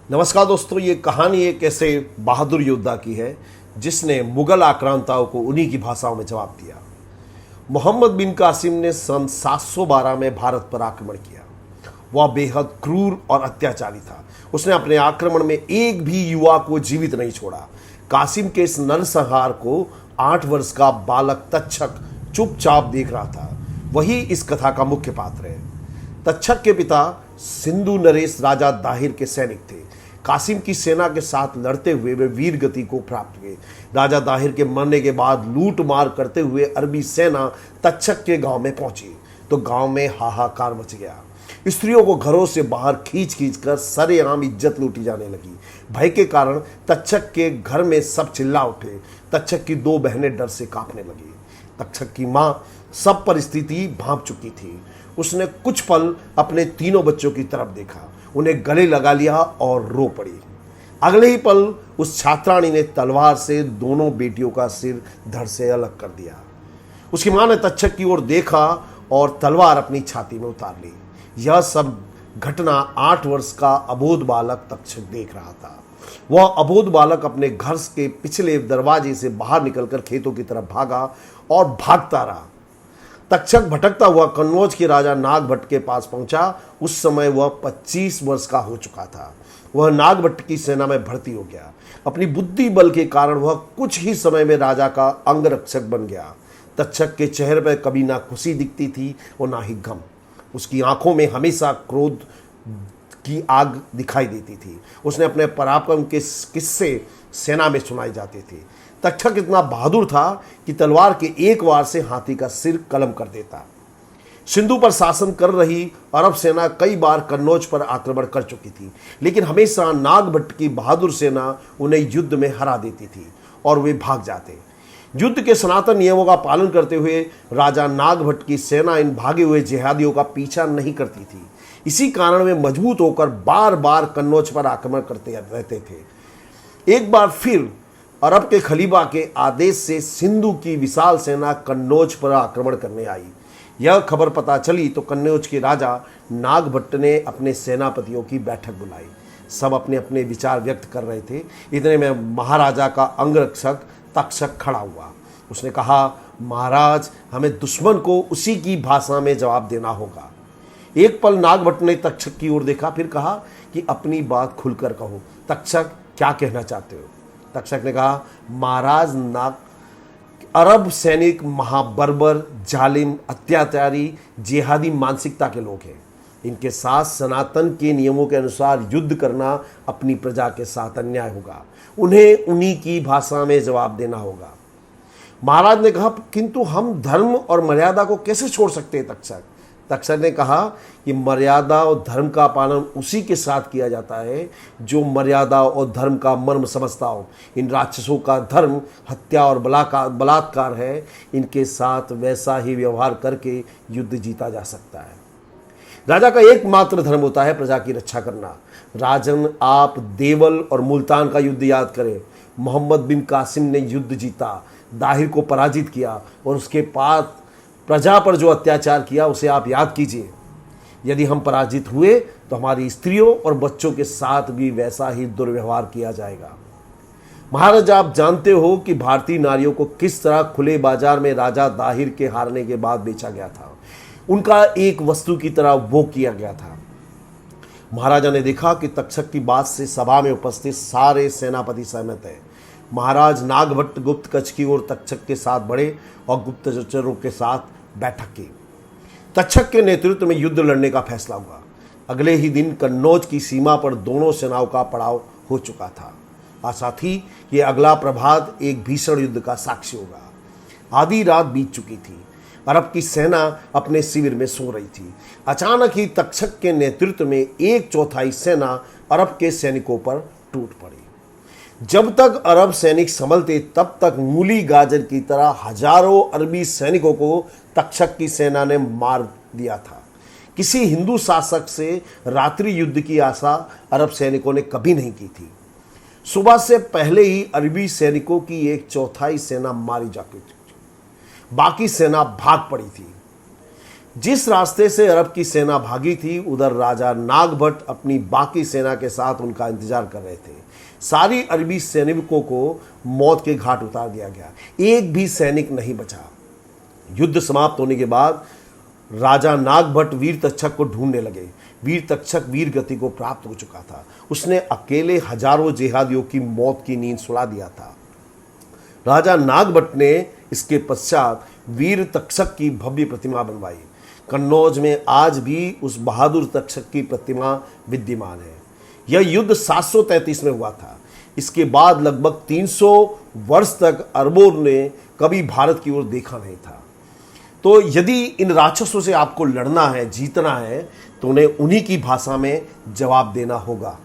नमस्कार दोस्तों, ये कहानी एक ऐसे बहादुर योद्धा की है जिसने मुगल आक्रांताओं को उन्हीं की भाषाओं में जवाब दिया। मोहम्मद बिन कासिम ने सन 712 में भारत पर आक्रमण किया। वह बेहद क्रूर और अत्याचारी था। उसने अपने आक्रमण में एक भी युवा को जीवित नहीं छोड़ा। कासिम के इस नरसंहार को 8 वर्ष का बालक तक्षक चुपचाप देख रहा था। वही इस कथा का मुख्य पात्र है। तक्षक के पिता सिंधु नरेश राजा दाहिर के सैनिक थे। कासिम की सेना के साथ लड़ते हुए वे वीर गति को प्राप्त हुए। राजा दाहिर के मरने के बाद लूट मार करते हुए अरबी सेना तक्षक के गांव में पहुंची तो गांव में हाहाकार मच गया। स्त्रियों को घरों से बाहर खींच खींच कर सरेआम इज्जत लूटी जाने लगी। भय के कारण तक्षक के घर में सब चिल्ला उठे। तक्षक की 2 बहनें डर से कांपने लगी। तक्षक की मां सब परिस्थिति भांप चुकी थी। उसने कुछ पल अपने तीनों बच्चों की तरफ देखा, उन्हें गले लगा लिया और रो पड़ी। अगले ही पल उस छात्राणी ने तलवार से दोनों बेटियों का सिर धड़ से अलग कर दिया। उसकी मां ने तक्षक की ओर देखा और तलवार अपनी छाती में उतार ली। यह सब घटना 8 वर्ष का अबोध बालक तक्षक देख रहा था। वह अबोध बालक अपने घर के पिछले दरवाजे से बाहर निकलकर खेतों की तरफ भागा और भागता रहा। तक्षक भटकता हुआ कन्नौज के राजा नागभट्ट के पास पहुंचा। उस समय वह 25 वर्ष का हो चुका था। वह नागभट्ट की सेना में भर्ती हो गया। अपनी बुद्धि बल के कारण वह कुछ ही समय में राजा का अंगरक्षक बन गया। तक्षक के चेहरे पर कभी ना खुशी दिखती थी और ना ही गम। उसकी आंखों में हमेशा क्रोध की आग दिखाई देती थी। उसने अपने पराक्रम के किस्से सेना में सुनाए जाते थे। तक्षक इतना बहादुर था कि तलवार के एक वार से हाथी का सिर कलम कर देता। सिंधु पर शासन कर रही अरब सेना कई बार कन्नौज पर आक्रमण कर चुकी थी, लेकिन हमेशा नागभट्ट की बहादुर सेना उन्हें युद्ध में हरा देती थी और वे भाग जाते। युद्ध के सनातन नियमों का पालन करते हुए राजा नागभट्ट की सेना इन भागे हुए जिहादियों का पीछा नहीं करती थी। इसी कारण वे मजबूत होकर बार बार कन्नौज पर आक्रमण करते रहते थे। एक बार फिर अरब के खलीफा के आदेश से सिंधु की विशाल सेना कन्नौज पर आक्रमण करने आई। यह खबर पता चली तो कन्नौज के राजा नागभट्ट ने अपने सेनापतियों की बैठक बुलाई। सब अपने अपने विचार व्यक्त कर रहे थे। इतने में महाराजा का अंगरक्षक तक्षक खड़ा हुआ। उसने कहा, महाराज, हमें दुश्मन को उसी की भाषा में जवाब देना होगा। एक पल नागभट्ट ने तक्षक की ओर देखा, फिर कहा कि अपनी बात खुलकर कहो। तक्षक, क्या कहना चाहते हो? तक्षक ने कहा, महाराज, अरब सैनिक महाबर्बर, जालिम, अत्याचारी, जिहादी मानसिकता के लोग हैं। इनके साथ सनातन के नियमों के अनुसार युद्ध करना अपनी प्रजा के साथ अन्याय होगा। उन्हें उन्हीं की भाषा में जवाब देना होगा। महाराज ने कहा, किंतु हम धर्म और मर्यादा को कैसे छोड़ सकते हैं? तक्षक ने कहा कि मर्यादा और धर्म का पालन उसी के साथ किया जाता है जो मर्यादा और धर्म का मर्म समझता हो। इन राक्षसों का धर्म हत्या और बलात्कार है। इनके साथ वैसा ही व्यवहार करके युद्ध जीता जा सकता है। राजा का एकमात्र धर्म होता है प्रजा की रक्षा करना। राजन, आप देवल और मुल्तान का युद्ध याद करें। मोहम्मद बिन कासिम ने युद्ध जीता, दाहिर को पराजित किया और उसके बाद प्रजा पर जो अत्याचार किया उसे आप याद कीजिए। यदि हम पराजित हुए तो हमारी स्त्रियों और बच्चों के साथ भी वैसा ही दुर्व्यवहार किया जाएगा। महाराज, आप जानते हो कि भारतीय नारियों को किस तरह खुले बाजार में राजा दाहिर के हारने के बाद बेचा गया था। उनका एक वस्तु की तरह भोग किया गया था। महाराजा ने देखा कि तक्षक की बात से सभा में उपस्थित सारे सेनापति सहमत हैं। महाराज नागभट्ट गुप्त कक्ष की ओर तक्षक के साथ बढ़े और गुप्तचरों के साथ बैठक की। तक्षक के नेतृत्व में युद्ध लड़ने का फैसला हुआ। अगले ही दिन कन्नौज की सीमा पर दोनों सेनाओं का पड़ाव हो चुका था। आशा थी कि अगला प्रभात एक भीषण युद्ध का साक्षी होगा। आधी रात बीत चुकी थी। अरब की सेना अपने शिविर में सो रही थी। अचानक ही तक्षक के नेतृत्व में 1/4 सेना अरब के सैनिकों पर टूट पड़ी। जब तक अरब सैनिक संभलते तब तक मूली गाजर की तरह हजारों अरबी सैनिकों को तक्षक की सेना ने मार दिया था। किसी हिंदू शासक से रात्रि युद्ध की आशा अरब सैनिकों ने कभी नहीं की थी। सुबह से पहले ही अरबी सैनिकों की 1/4 सेना मारी जा चुकी थी। बाकी सेना भाग पड़ी थी। जिस रास्ते से अरब की सेना भागी थी, उधर राजा नागभट्ट अपनी बाकी सेना के साथ उनका इंतजार कर रहे थे। सारी अरबी सैनिकों को मौत के घाट उतार दिया गया, एक भी सैनिक नहीं बचा। युद्ध समाप्त होने के बाद राजा नागभट्ट वीर तक्षक को ढूंढने लगे। वीर तक्षक वीर गति को प्राप्त हो चुका था। उसने अकेले हजारों जिहादियों की मौत की नींद सुला दिया था। राजा नागभट्ट ने इसके पश्चात वीर तक्षक की भव्य प्रतिमा बनवाई। कन्नौज में आज भी उस बहादुर तक्षक की प्रतिमा विद्यमान है। यह युद्ध 733 में हुआ था। इसके बाद लगभग 300 वर्ष तक अरबों ने कभी भारत की ओर देखा नहीं था। तो यदि इन राक्षसों से आपको लड़ना है, जीतना है, तो उन्हें उन्हीं की भाषा में जवाब देना होगा।